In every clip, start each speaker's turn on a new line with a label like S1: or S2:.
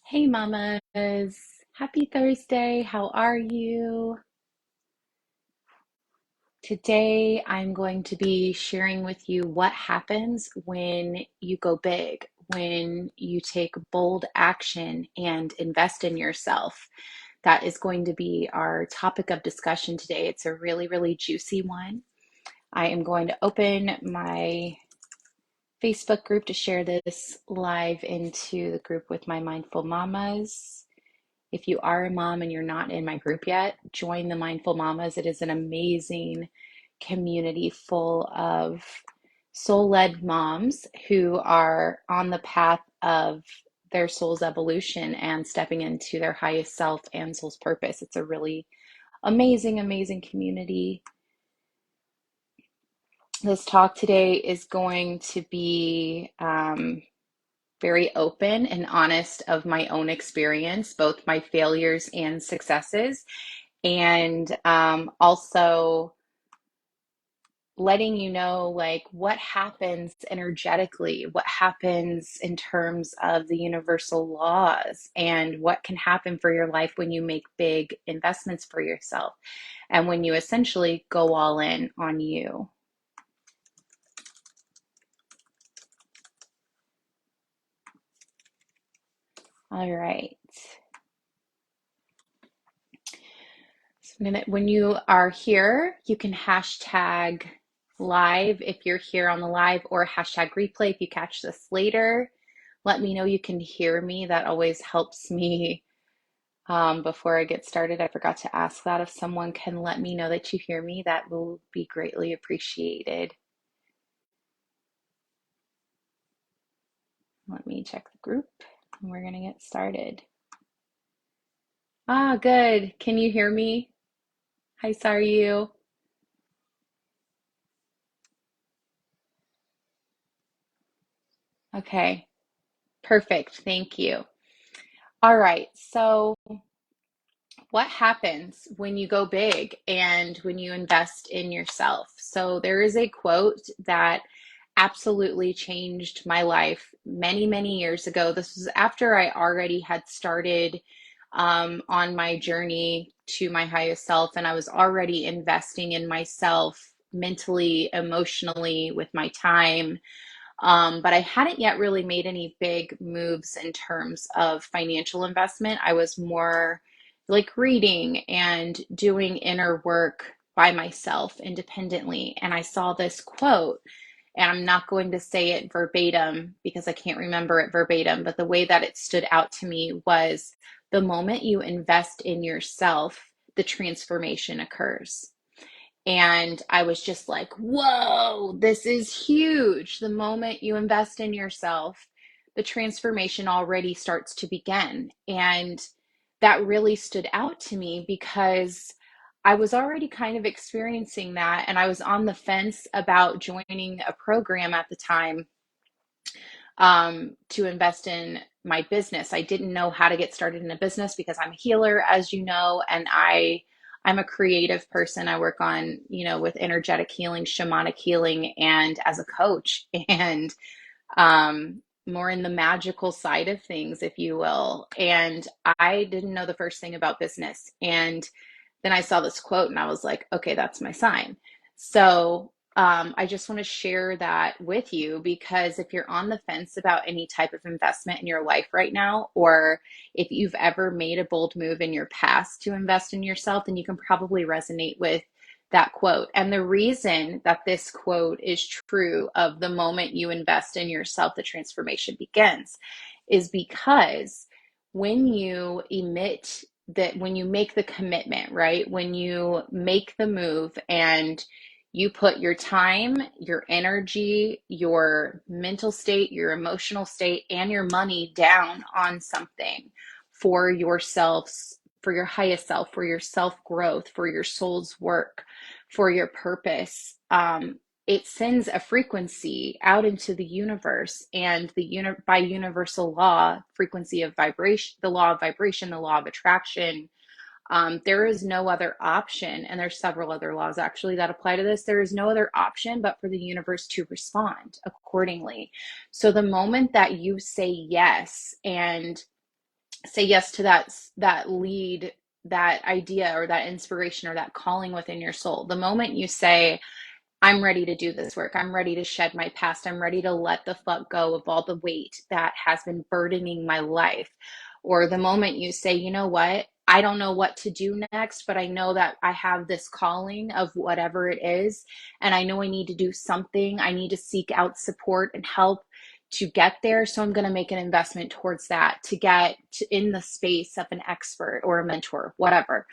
S1: Hey mamas, happy Thursday. How are you? Today I'm going to be sharing with you what happens when you go big, when you take bold action and invest in yourself. That is going to be our topic of discussion today. It's a really, really juicy one. I am going to open my Facebook group to share this live into the group with my mindful mamas. If you are a mom and you're not in my group yet, join the Mindful Mamas. It is an amazing community full of soul-led moms who are on the path of their soul's evolution and stepping into their highest self and soul's purpose. It's a really amazing, amazing community. This talk today is going to be very open and honest of my own experience, both my failures and successes, and also letting you know like what happens energetically, what happens in terms of the universal laws, and what can happen for your life when you make big investments for yourself and when you essentially go all in on you. All right. So when you are here, you can hashtag live if you're here on the live, or hashtag replay if you catch this later. Let me know you can hear me. That always helps me before I get started. I forgot to ask that. If someone can let me know that you hear me, that will be greatly appreciated. Let me check the group and we're going to get started. Ah, good. Can you hear me? Hi, sorry you. Okay, perfect. Thank you. All right, so what happens when you go big and when you invest in yourself? So there is a quote that absolutely changed my life many, many years ago. This was after I already had started on my journey to my highest self, and I was already investing in myself mentally, emotionally, with my time. But I hadn't yet really made any big moves in terms of financial investment. I was more like reading and doing inner work by myself independently. And I saw this quote, and I'm not going to say it verbatim because I can't remember it verbatim, but the way that it stood out to me was the moment you invest in yourself, the transformation occurs. And I was just like, whoa, this is huge. The moment you invest in yourself, the transformation already starts to begin. And that really stood out to me because I was already kind of experiencing that. And I was on the fence about joining a program at the time to invest in my business. I didn't know how to get started in a business because I'm a healer, as you know, and I'm a creative person. I work on, with energetic healing, shamanic healing, and as a coach, and more in the magical side of things, if you will. And I didn't know the first thing about business. And then I saw this quote and I was like, okay, that's my sign. So I just want to share that with you because if you're on the fence about any type of investment in your life right now, or if you've ever made a bold move in your past to invest in yourself, then you can probably resonate with that quote. And the reason that this quote is true of the moment you invest in yourself, the transformation begins, is because when you emit that, when you make the commitment, right? When you make the move and you put your time, your energy, your mental state, your emotional state, and your money down on something for yourselves, for your highest self, for your self growth, for your soul's work, for your purpose, it sends a frequency out into the universe, and by universal law, frequency of vibration, the law of vibration, the law of attraction, there is no other option, and there's several other laws actually that apply to this. There is no other option but for the universe to respond accordingly. So the moment that you say yes and say yes to that lead, that idea or that inspiration or that calling within your soul. The moment you say, I'm ready to do this work. I'm ready to shed my past. I'm ready to let the fuck go of all the weight that has been burdening my life. Or the moment you say, you know what? I don't know what to do next, but I know that I have this calling of whatever it is. And I know I need to do something. I need to seek out support and help to get there. So I'm going to make an investment towards that to get in the space of an expert or a mentor, whatever.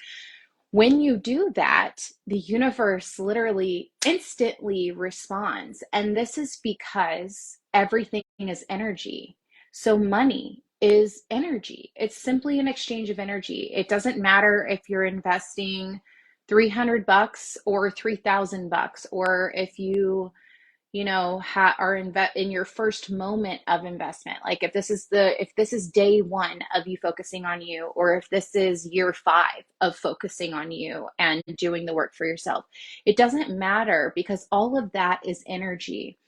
S1: When you do that, the universe literally instantly responds. And this is because everything is energy. So money is energy. It's simply an exchange of energy. It doesn't matter if you're investing 300 bucks or 3,000 bucks, or if are in your first moment of investment. Like if this is day one of you focusing on you, or if this is year 5 of focusing on you and doing the work for yourself, it doesn't matter, because all of that is energy.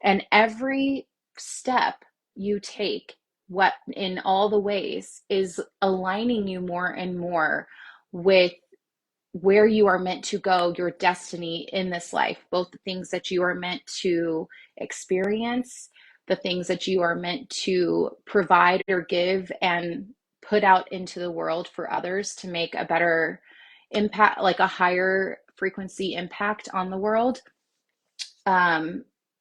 S1: And every step you take, what in all the ways, is aligning you more and more with where you are meant to go, your destiny in this life, both the things that you are meant to experience, the things that you are meant to provide or give and put out into the world for others to make a better impact, like a higher frequency impact on the world.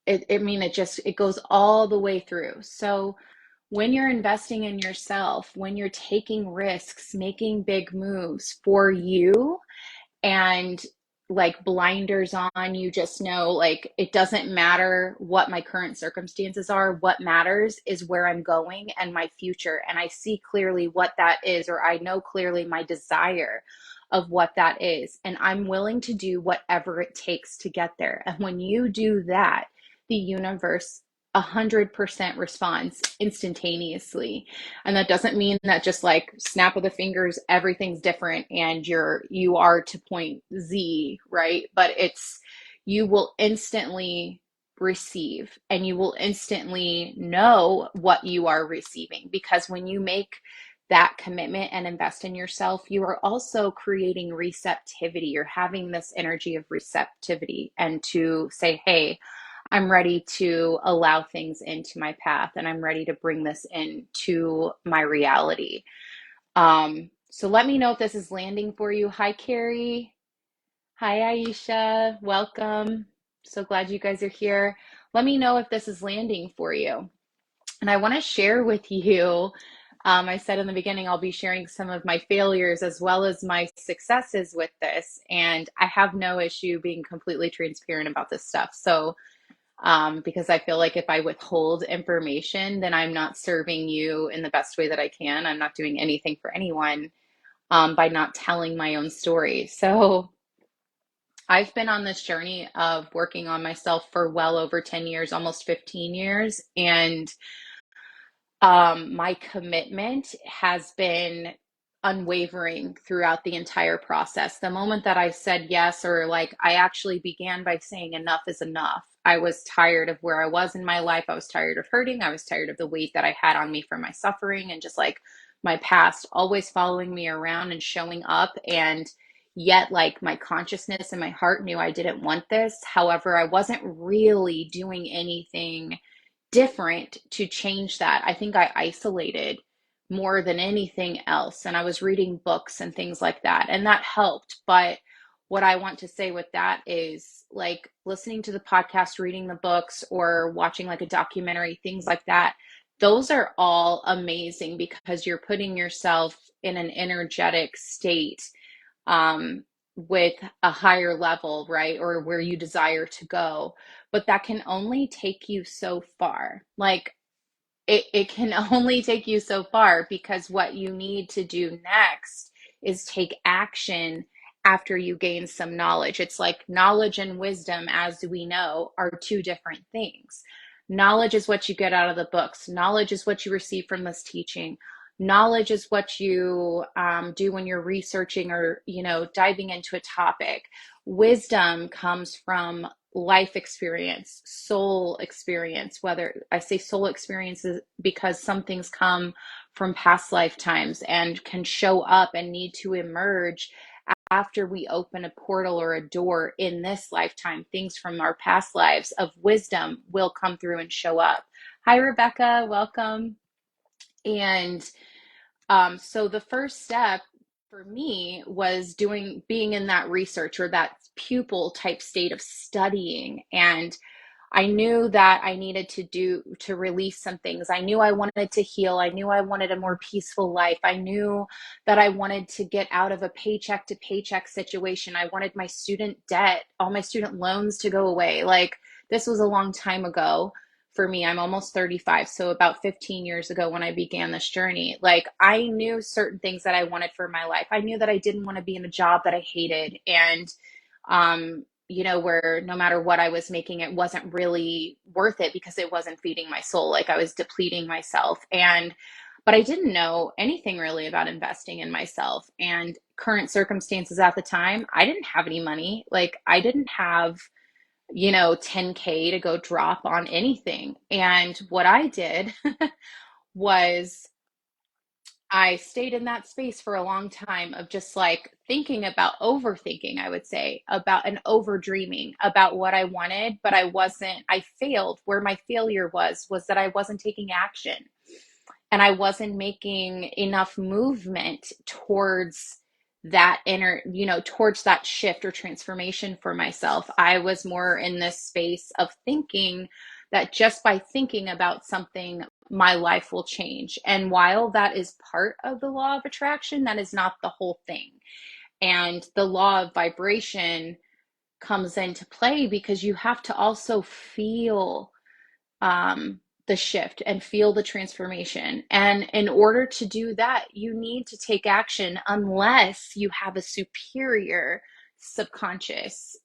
S1: It goes all the way through. So when you're investing in yourself, when you're taking risks, making big moves for you, and like blinders on, you just know, like, it doesn't matter what my current circumstances are. What matters is where I'm going and my future. And I see clearly what that is, or I know clearly my desire of what that is. And I'm willing to do whatever it takes to get there. And when you do that, the universe 100% responds instantaneously. And that doesn't mean that just like snap of the fingers, everything's different and you are to point Z, right? But you will instantly receive, and you will instantly know what you are receiving, because when you make that commitment and invest in yourself, you are also creating receptivity. You're having this energy of receptivity, and to say, hey, I'm ready to allow things into my path, and I'm ready to bring this into my reality. So let me know if this is landing for you. Hi, Carrie. Hi, Aisha. Welcome. So glad you guys are here. Let me know if this is landing for you. And I want to share with you, I said in the beginning, I'll be sharing some of my failures as well as my successes with this. And I have no issue being completely transparent about this stuff. So because I feel like if I withhold information, then I'm not serving you in the best way that I can. I'm not doing anything for anyone by not telling my own story. So I've been on this journey of working on myself for well over 10 years, almost 15 years. And my commitment has been unwavering throughout the entire process. The moment that I said yes, or like I actually began by saying enough is enough, I was tired of where I was in my life. I was tired of hurting. I was tired of the weight that I had on me from my suffering, and just like my past always following me around and showing up. And yet, like, my consciousness and my heart knew I didn't want this. However, I wasn't really doing anything different to change that. I think I isolated more than anything else. And I was reading books and things like that, and that helped. But what I want to say with that is, like, listening to the podcast, reading the books, or watching like a documentary, things like that. Those are all amazing because you're putting yourself in an energetic state with a higher level, right? Or where you desire to go. But that can only take you so far. Like, it can only take you so far, because what you need to do next is take action after you gain some knowledge. It's like knowledge and wisdom, as we know, are two different things. Knowledge is what you get out of the books. Knowledge is what you receive from this teaching. Knowledge is what you do when you're researching or, diving into a topic. Wisdom comes from life experience, soul experience. Whether I say soul experiences, because some things come from past lifetimes and can show up and need to emerge after we open a portal or a door in this lifetime. Things from our past lives of wisdom will come through and show up. Hi, Rebecca. Welcome. And so the first step for me was being in that research or that pupil type state of studying. And I knew that I needed to release some things. I knew I wanted to heal. I knew I wanted a more peaceful life. I knew that I wanted to get out of a paycheck to paycheck situation. I wanted my student debt, all my student loans to go away. Like, this was a long time ago for me. I'm almost 35. So about 15 years ago when I began this journey, like, I knew certain things that I wanted for my life. I knew that I didn't want to be in a job that I hated. And, where no matter what I was making, it wasn't really worth it because it wasn't feeding my soul. Like, I was depleting myself. But I didn't know anything really about investing in myself and current circumstances at the time. I didn't have any money. Like, I didn't have, 10K to go drop on anything. And what I did was I stayed in that space for a long time of just like thinking about overthinking, I would say, about an over dreaming about what I wanted, but I failed. Where my failure was that I wasn't taking action and I wasn't making enough movement towards towards that shift or transformation for myself. I was more in this space of thinking that just by thinking about something, my life will change. And while that is part of the law of attraction, that is not the whole thing. And the law of vibration comes into play because you have to also feel the shift and feel the transformation. And in order to do that, you need to take action unless you have a superior subconscious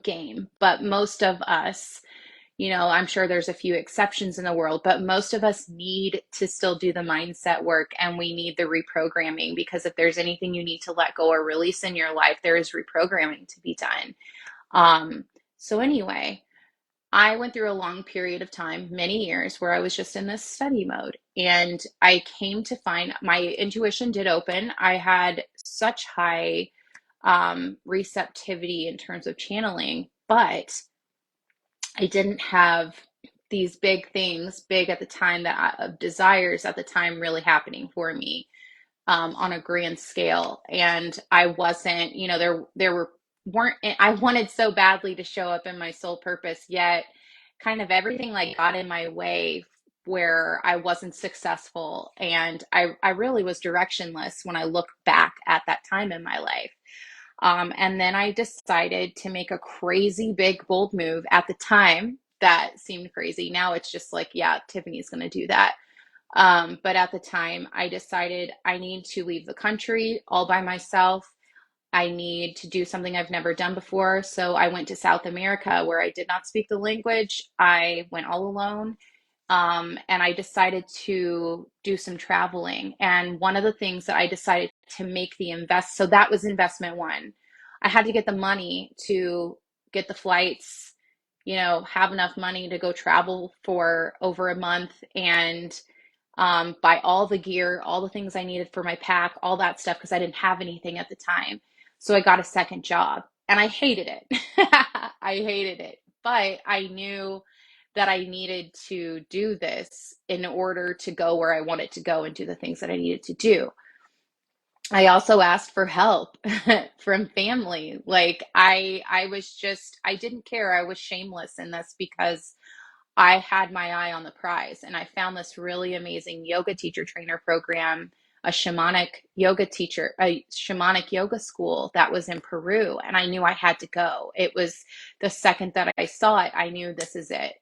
S1: game. But most of us, I'm sure there's a few exceptions in the world, but most of us need to still do the mindset work and we need the reprogramming, because if there's anything you need to let go or release in your life, there is reprogramming to be done. So anyway, I went through a long period of time, many years, where I was just in this study mode. And I came to find my intuition did open. I had such high receptivity in terms of channeling, but I didn't have these big things, big at the time, of desires at the time really happening for me on a grand scale. And I wasn't, there weren't, I wanted so badly to show up in my soul purpose, yet kind of everything like got in my way where I wasn't successful. And I really was directionless when I look back at that time in my life. And then I decided to make a crazy big bold move at the time that seemed crazy. Now it's just like, yeah, Tiffany's going to do that. But at the time, I decided I need to leave the country all by myself. I need to do something I've never done before. So I went to South America where I did not speak the language. I went all alone. And I decided to do some traveling. And one of the things that I decided to make so that was investment one. I had to get the money to get the flights, have enough money to go travel for over a month and buy all the gear, all the things I needed for my pack, all that stuff, because I didn't have anything at the time. So I got a second job and I hated it. I hated it, but I knew that I needed to do this in order to go where I wanted to go and do the things that I needed to do. I also asked for help from family. Like, I didn't care. I was shameless in this because I had my eye on the prize, and I found this really amazing yoga teacher trainer program, a shamanic yoga school that was in Peru, and I knew I had to go. It was the second that I saw it, I knew this is it.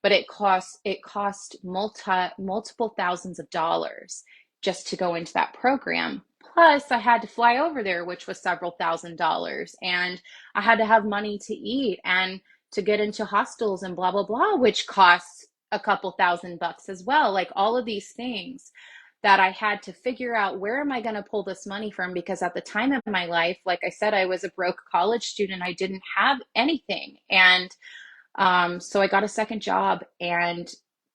S1: But it cost multiple thousands of dollars just to go into that program. Plus, I had to fly over there, which was several $1,000s, and I had to have money to eat and to get into hostels and blah, blah, blah, which costs a couple $1,000s as well. Like, all of these things that I had to figure out, where am I going to pull this money from? Because at the time of my life, like I said, I was a broke college student. I didn't have anything. And so I got a second job, and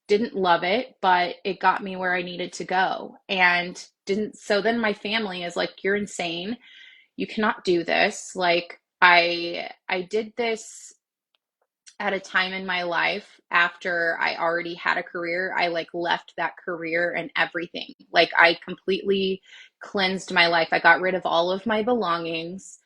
S1: didn't love it, but it got me where I needed to go. And didn't, so then my family is like, you're insane. You cannot do this. Like I did this at a time in my life after I already had a career. I like left that career and everything. Like I completely cleansed my life. I got rid of all of my belongings.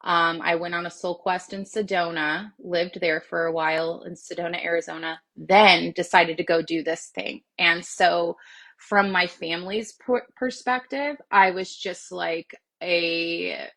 S1: I went on a soul quest in Sedona, lived there for a while in Sedona, Arizona, then decided to go do this thing. And so, from my family's perspective, I was just like I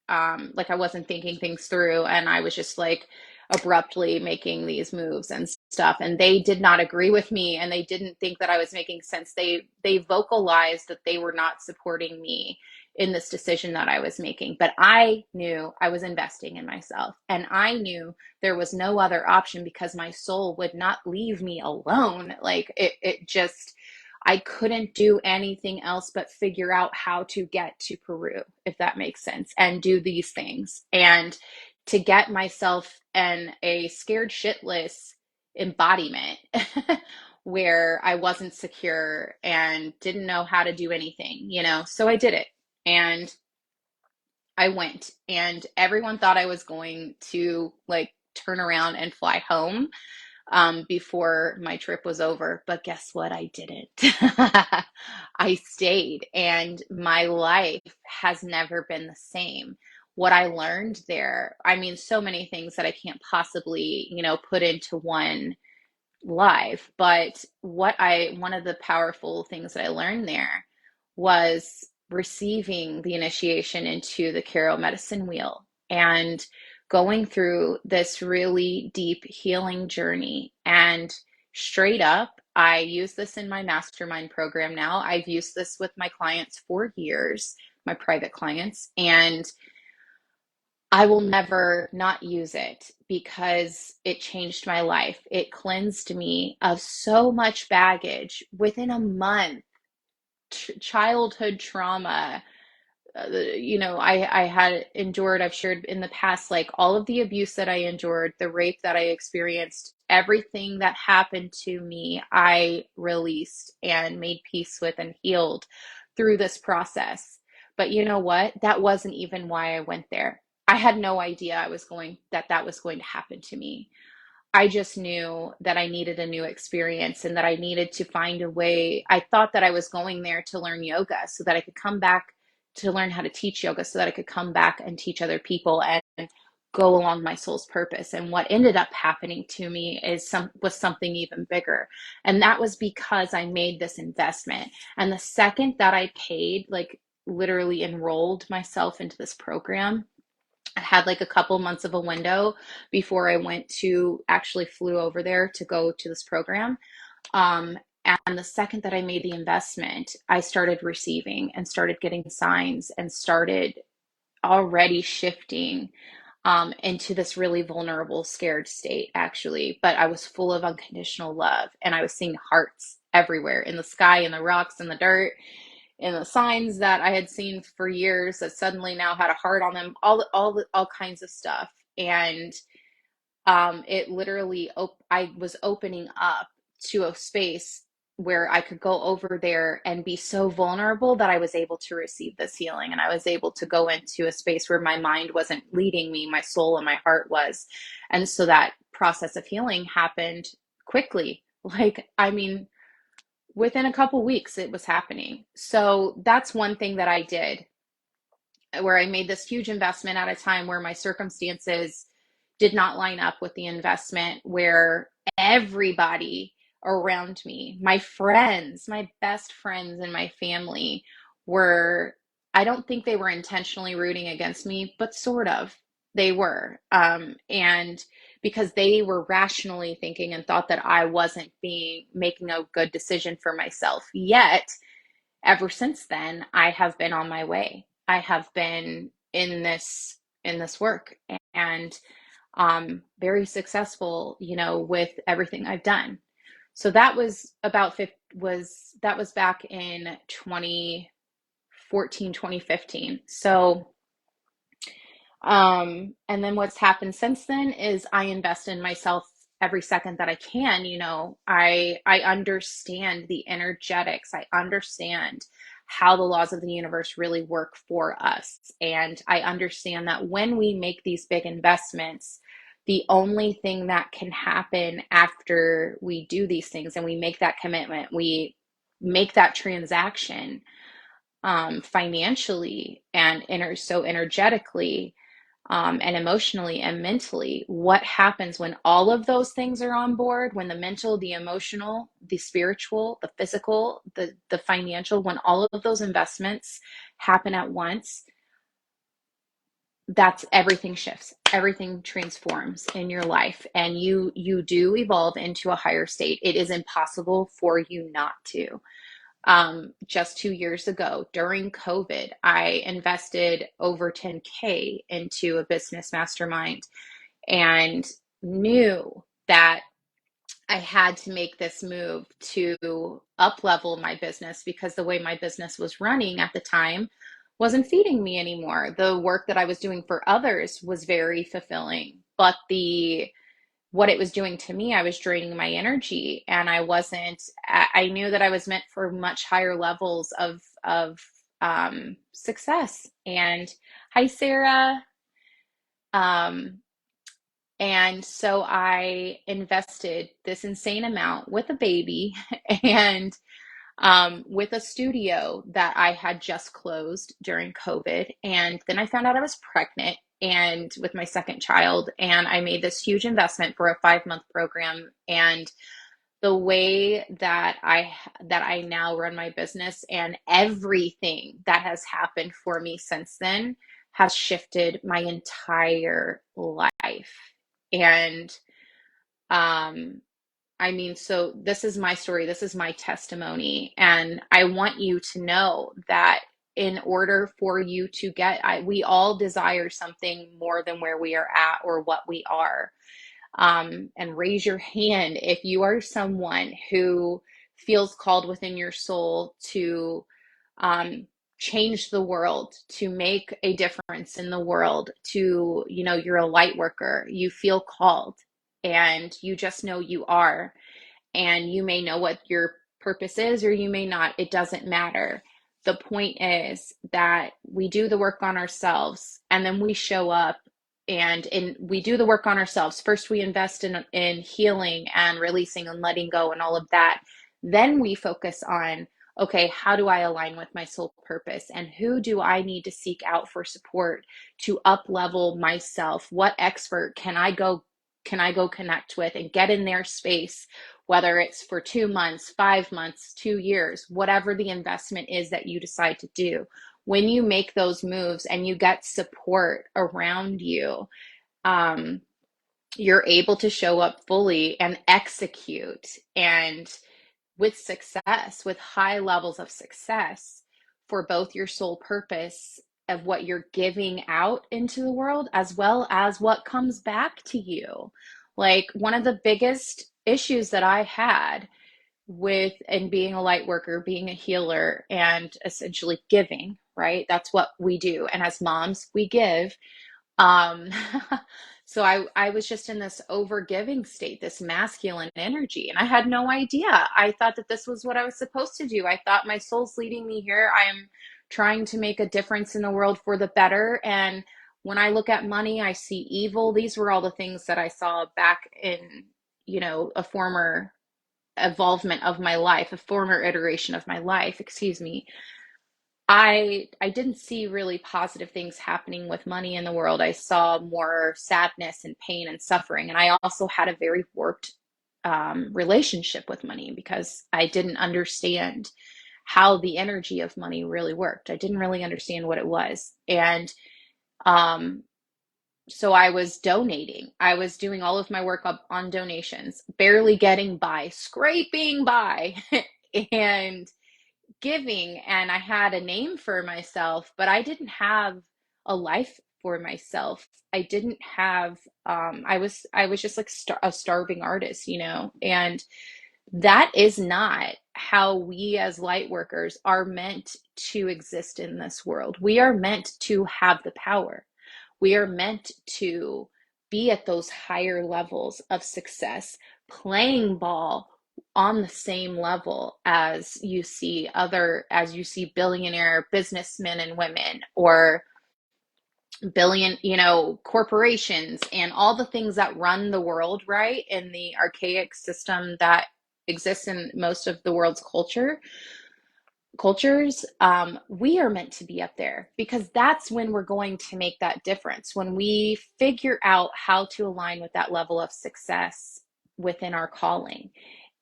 S1: wasn't thinking things through, and I was just like abruptly making these moves and stuff, and they did not agree with me, and they didn't think that I was making sense. They vocalized that they were not supporting me in this decision that I was making, but I knew I was investing in myself, and I knew there was no other option because my soul would not leave me alone. Like it just, I couldn't do anything else but figure out how to get to Peru, if that makes sense, and do these things. And to get myself in a scared shitless embodiment where I wasn't secure and didn't know how to do anything, you know? So I did it. And I went, and everyone thought I was going to like turn around and fly home before my trip was over. But guess what? I didn't. I stayed, and my life has never been the same. What I learned there, I mean, so many things that I can't possibly, you know, put into one live. But one of the powerful things that I learned there was receiving the initiation into the Caro medicine wheel and going through this really deep healing journey. And straight up, I use this in my mastermind program now. I've used this with my clients for years, my private clients, and I will never not use it because it changed my life. It cleansed me of so much baggage within a month, childhood trauma. You know, I had endured, I've shared in the past, like all of the abuse that I endured, the rape that I experienced, everything that happened to me, I released and made peace with and healed through this process. But you know what? That wasn't even why I went there. I had no idea that was going to happen to me. I just knew that I needed a new experience and that I needed to find a way. I thought that I was going there to learn yoga so that I could come back to learn how to teach yoga so that I could come back and teach other people and go along my soul's purpose. And what ended up happening to me was something even bigger. And that was because I made this investment. And the second that I paid, like literally enrolled myself into this program, I had like a couple months of a window before I went to actually flew over there to go to this program. Um, and the second that I made the investment, I started receiving and started getting signs and started already shifting into this really vulnerable, scared state, actually. But I was full of unconditional love, and I was seeing hearts everywhere in the sky, in the rocks, in the dirt, in the signs that I had seen for years that suddenly now had a heart on them, all kinds of stuff. And it literally, I was opening up to a space where I could go over there and be so vulnerable that I was able to receive this healing. And I was able to go into a space where my mind wasn't leading me, my soul and my heart was. And so that process of healing happened quickly. Like, I mean, within a couple weeks, it was happening. So that's one thing that I did, where I made this huge investment at a time where my circumstances did not line up with the investment, where everybody around me, my friends, my best friends and my family were, I don't think they were intentionally rooting against me, but sort of they were. And because they were rationally thinking and thought that I wasn't making a good decision for myself. Yet ever since then, I have been on my way. I have been in this work, and very successful, you know, with everything I've done. So that was that was back in 2014, 2015. So and then what's happened since then is I invest in myself every second that I can, I understand the energetics. I understand how the laws of the universe really work for us. And I understand that when we make these big investments, the only thing that can happen after we do these things and we make that commitment, we make that transaction, financially and so energetically, and emotionally and mentally, what happens when all of those things are on board, when the mental, the emotional, the spiritual, the physical, the financial, when all of those investments happen at once, that's everything shifts, everything transforms in your life, and you do evolve into a higher state. It is impossible for you not to. Just 2 years ago during COVID, I invested over 10K into a business mastermind and knew that I had to make this move to up level my business because the way my business was running at the time wasn't feeding me anymore. The work that I was doing for others was very fulfilling, but the what it was doing to me, I was draining my energy, and I knew that I was meant for much higher levels of success. And hi, Sarah. Um, and so I invested this insane amount with a baby and with a studio that I had just closed during COVID. And then I found out I was pregnant and with my second child, and I made this huge investment for a 5-month program. And the way that I now run my business and everything that has happened for me since then has shifted my entire life. And um so this is my story, this is my testimony, and I want you to know that in order for you to we all desire something more than where we are at or what we are. And raise your hand if you are someone who feels called within your soul to um, change the world, to make a difference in the world, you're a light worker, you feel called, and you just know you are. And you may know what your purpose is, or you may not. It doesn't matter. The point is that we do the work on ourselves, and then we show up and we do the work on ourselves. First, we invest in healing and releasing and letting go and all of that. Then we focus on, okay, how do I align with my soul purpose? And who do I need to seek out for support to up level myself? What expert can I go connect with and get in their space, whether it's for 2 months, 5 months, 2 years, whatever the investment is that you decide to do. When you make those moves and you get support around you, um, you're able to show up fully and execute, and with success, with high levels of success for both your soul purpose of what you're giving out into the world, as well as what comes back to you. Like, one of the biggest issues that I had with and being a light worker, being a healer, and essentially giving, right? That's what we do. And as moms, we give. um, so I was just in this over giving state, this masculine energy, and I had no idea. I thought that this was what I was supposed to do. I thought my soul's leading me here. I am trying to make a difference in the world for the better. And when I look at money, I see evil. These were all the things that I saw back in, a former evolvement of my life, a former iteration of my life, excuse me. I didn't see really positive things happening with money in the world. I saw more sadness and pain and suffering. And I also had a very warped relationship with money because I didn't understand how the energy of money really worked. I didn't really understand what it was. And um, so I was donating. I was doing all of my work up on donations, barely getting by, scraping by, and giving. And I had a name for myself, but I didn't have a life for myself. I didn't have I was just like a starving artist, and that is not how we as light workers are meant to exist in this world. We are meant to have the power. We are meant to be at those higher levels of success, playing ball on the same level as you see billionaire businessmen and women, or billion, corporations and all the things that run the world, right? In the archaic system that exists in most of the world's cultures, we are meant to be up there, because that's when we're going to make that difference. When we figure out how to align with that level of success within our calling.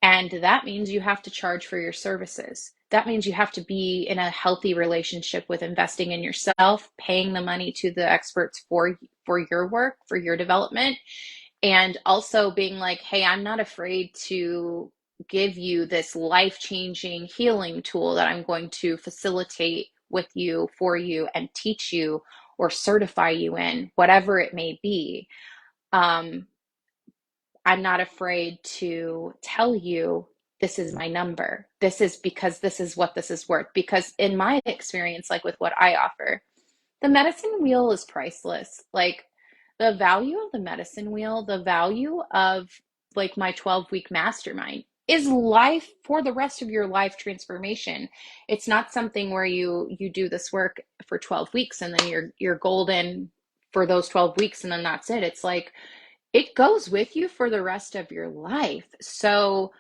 S1: And that means you have to charge for your services. That means you have to be in a healthy relationship with investing in yourself, paying the money to the experts for your work, for your development, and also being like, hey, I'm not afraid to give you this life-changing healing tool that I'm going to facilitate with you, for you, and teach you or certify you in, whatever it may be. Um, I'm not afraid to tell you this is my number. This is because this is what this is worth. Because in my experience, like with what I offer, the medicine wheel is priceless. Like the value of the medicine wheel, the value of like my 12-week mastermind is life, for the rest of your life transformation. It's not something where you do this work for 12 weeks and then you're golden for those 12 weeks and then that's it. It's like it goes with you for the rest of your life. So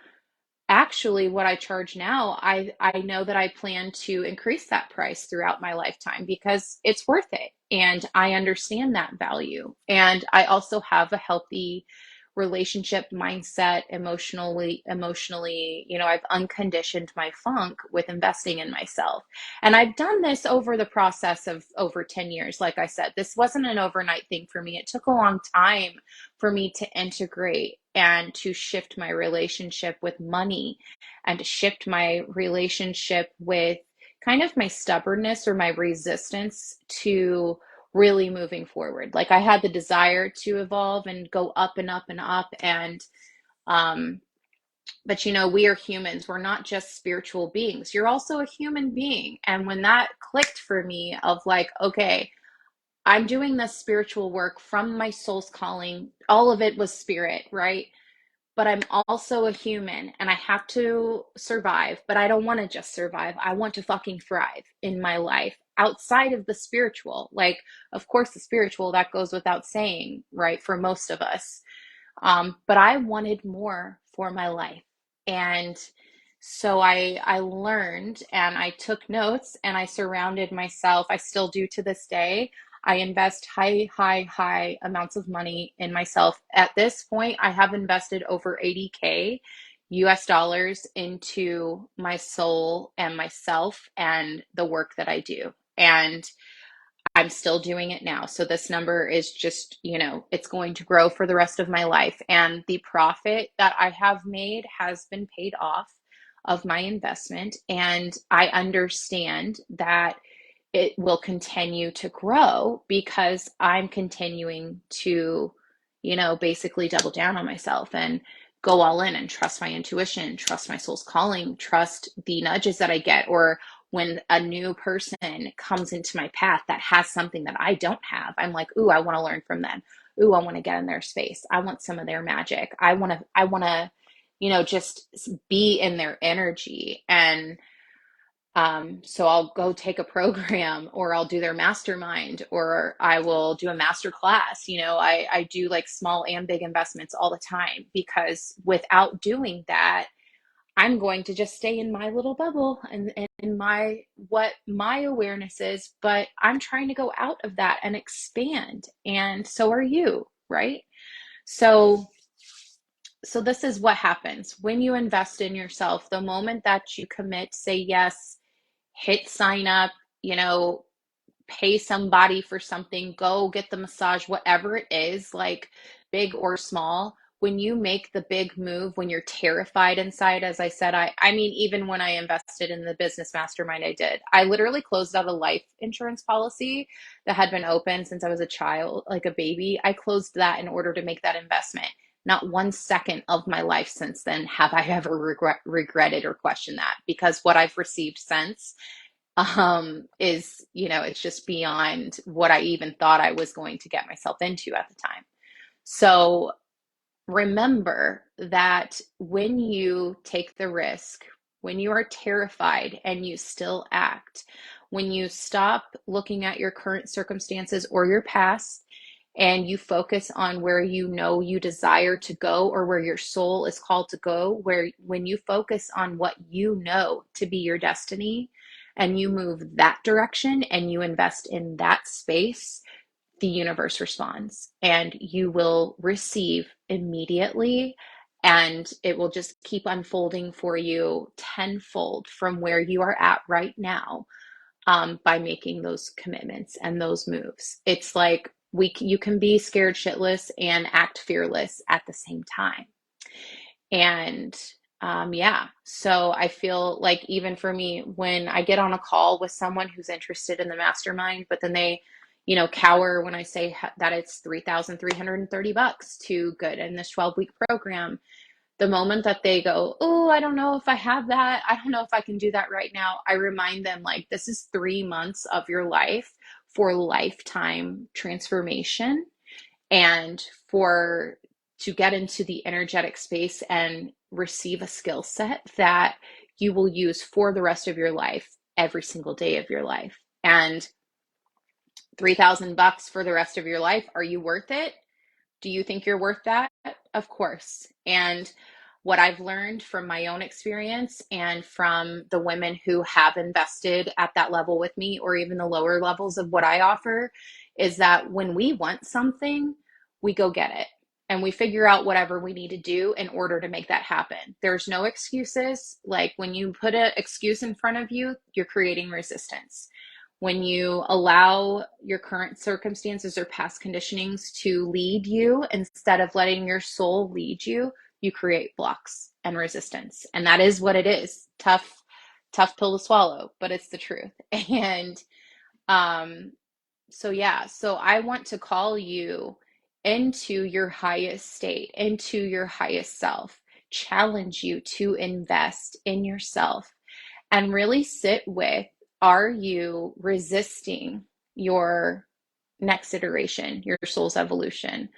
S1: actually what I charge now, I know that I plan to increase that price throughout my lifetime because it's worth it. And I understand that value. And I also have a healthy relationship mindset emotionally, I've unconditioned my funk with investing in myself. And I've done this over the process of over 10 years. Like I said, this wasn't an overnight thing for me. It took a long time for me to integrate and to shift my relationship with money, and to shift my relationship with kind of my stubbornness or my resistance to really moving forward. Like I had the desire to evolve and go up and up and up. And, um, but we are humans. We're not just spiritual beings. You're also a human being. And when that clicked for me of like, okay, I'm doing this spiritual work from my soul's calling. All of it was spirit, right? But I'm also a human and I have to survive, but I don't want to just survive. I want to fucking thrive in my life outside of the spiritual. Like, of course, the spiritual, that goes without saying, right? For most of us. But I wanted more for my life. And so I learned and I took notes and I surrounded myself. I still do to this day. I invest high amounts of money in myself. At this point, I have invested over 80K US dollars into my soul and myself and the work that I do. And I'm still doing it now. So this number is just, it's going to grow for the rest of my life. And the profit that I have made has been paid off of my investment. And I understand that it will continue to grow because I'm continuing to, basically double down on myself and go all in and trust my intuition, trust my soul's calling, trust the nudges that I get, or when a new person comes into my path that has something that I don't have, I'm like, ooh, I want to learn from them. Ooh, I want to get in their space. I want some of their magic. I want to, just be in their energy. And so I'll go take a program, or I'll do their mastermind, or I will do a master class. I do like small and big investments all the time, because without doing that, I'm going to just stay in my little bubble and what my awareness is, but I'm trying to go out of that and expand. And so are you, right? So this is what happens when you invest in yourself. The moment that you commit, say yes, hit sign up, you know, pay somebody for something, go get the massage, whatever it is, like big or small. When you make the big move, when you're terrified inside, as I said, I mean, even when I invested in the business mastermind I literally closed out a life insurance policy that had been open since I was a child, like a baby. I closed that in order to make that investment. Not 1 second of my life since then have I ever regretted or questioned that, because what I've received since is, it's just beyond what I even thought I was going to get myself into at the time. So remember that when you take the risk, when you are terrified and you still act, when you stop looking at your current circumstances or your past and you focus on where you know you desire to go or where your soul is called to go, where when you focus on what you know to be your destiny and you move that direction and you invest in that space, the universe responds and you will receive immediately, and it will just keep unfolding for you tenfold from where you are at right now, by making those commitments and those moves. It's like you can be scared shitless and act fearless at the same time. And yeah, so I feel like even for me, when I get on a call with someone who's interested in the mastermind, but then they, cower when I say that it's 3,330 bucks to get in this 12-week program, the moment that they go, oh, I don't know if I have that. I don't know if I can do that right now. I remind them, like, this is 3 months of your life for lifetime transformation and for to get into the energetic space and receive a skill set that you will use for the rest of your life, every single day of your life. And 3,000 bucks for the rest of your life, are you worth it? Do you think you're worth that? Of course. And what I've learned from my own experience and from the women who have invested at that level with me, or even the lower levels of what I offer, is that when we want something, we go get it and we figure out whatever we need to do in order to make that happen. There's no excuses. Like, when you put an excuse in front of you, you're creating resistance. When you allow your current circumstances or past conditionings to lead you instead of letting your soul lead you, you create blocks and resistance. And that is what it is. Tough pill to swallow, but it's the truth. And um, so yeah, so I want to call you into your highest state, into your highest self, challenge you to invest in yourself and really sit with, are you resisting your next iteration, your soul's evolution?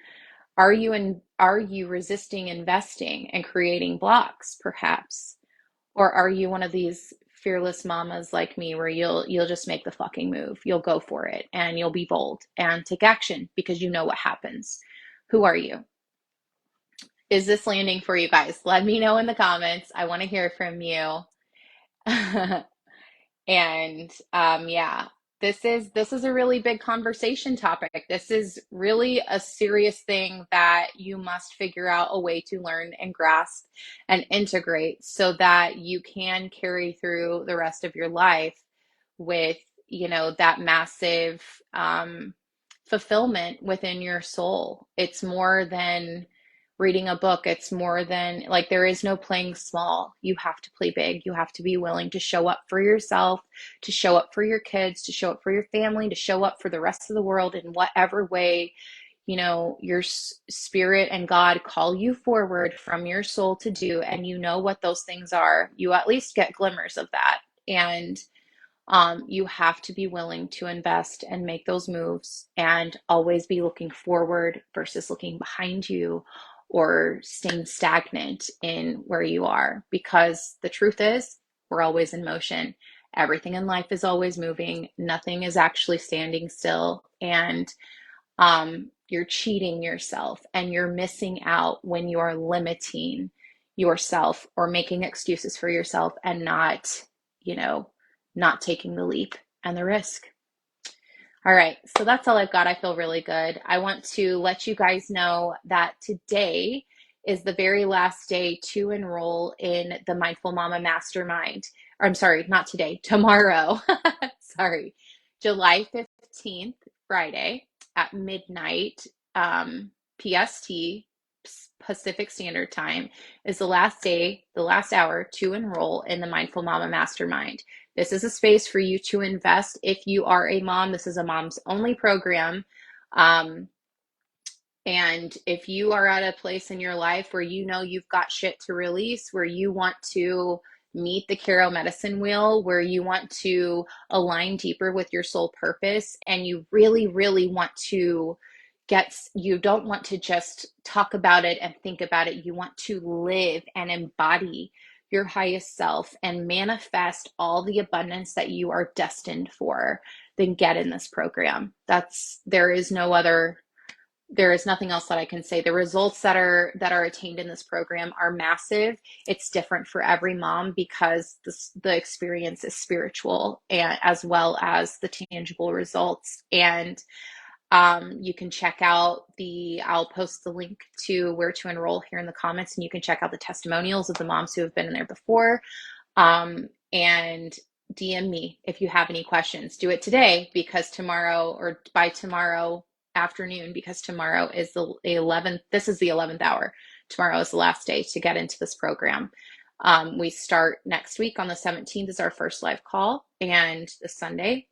S1: Are you resisting investing and creating blocks perhaps? Or are you one of these fearless mamas like me where you'll just make the fucking move. You'll go for it and you'll be bold and take action because you know what happens. Who are you? Is this landing for you guys? Let me know in the comments. I want to hear from you. And yeah, this is a really big conversation topic. This is really a serious thing that you must figure out a way to learn and grasp and integrate so that you can carry through the rest of your life with, that massive fulfillment within your soul. It's more than reading a book. It's more than, like, there is no playing small. You have to play big. You have to be willing to show up for yourself, to show up for your kids, to show up for your family, to show up for the rest of the world in whatever way, your spirit and God call you forward from your soul to do. And you know what those things are. You at least get glimmers of that. And you have to be willing to invest and make those moves and always be looking forward versus looking behind you or staying stagnant in where you are. Because the truth is, we're always in motion. Everything in life is always moving. Nothing is actually standing still. And you're cheating yourself and you're missing out when you are limiting yourself or making excuses for yourself and you know, not taking the leap and the risk. All right, so that's all I've got. I feel really good. I want to let you guys know that today is the very last day to enroll in the Mindful Mama Mastermind. Or, I'm sorry, not today, tomorrow. Sorry, July 15th, Friday at midnight, PST, Pacific Standard Time, is the last day, the last hour to enroll in the Mindful Mama Mastermind. This is a space for you to invest. If you are a mom, this is a mom's only program. And if you are at a place in your life where you know you've got shit to release, where you want to meet the Caro medicine wheel, where you want to align deeper with your soul purpose, and you really, really want to you don't want to just talk about it and think about it. You want to live and embody your highest self and manifest all the abundance that you are destined for, then get in this program. There is no other, there is nothing else that I can say. The results that are attained in this program are massive. It's different for every mom because the experience is spiritual, and as well as the tangible results. And you can check out I'll post the link to where to enroll here in the comments, and you can check out the testimonials of the moms who have been in there before. And DM me if you have any questions. Do it today, because tomorrow, or by tomorrow afternoon, because tomorrow is the 11th. This is the 11th hour. Tomorrow is the last day to get into this program. We start next week on the 17th is our first live call, and the Sunday.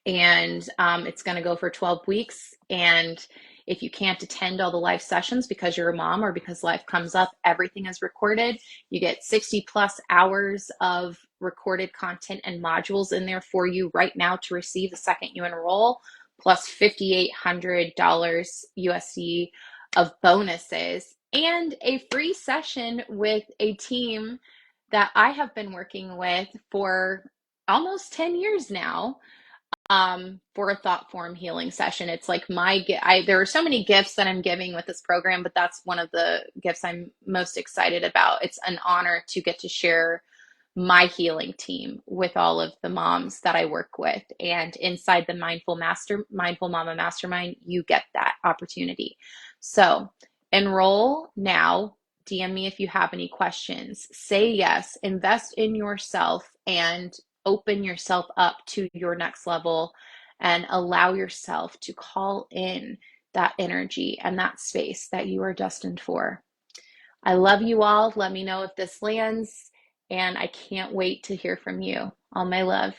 S1: And it's going to go for 12 weeks. And if you can't attend all the live sessions because you're a mom or because life comes up, everything is recorded. You get 60 plus hours of recorded content and modules in there for you right now to receive the second you enroll, plus $5,800 USD of bonuses, and a free session with a team that I have been working with for almost 10 years now, for a thought form healing session. It's like there are so many gifts that I'm giving with this program, but that's one of the gifts I'm most excited about. It's an honor to get to share my healing team with all of the moms that I work with. And inside the Mindful Mama Mastermind, you get that opportunity. So enroll now. DM me if you have any questions. Say yes, invest in yourself, and open yourself up to your next level, and allow yourself to call in that energy and that space that you are destined for. I love you all. Let me know if this lands, and I can't wait to hear from you. All my love.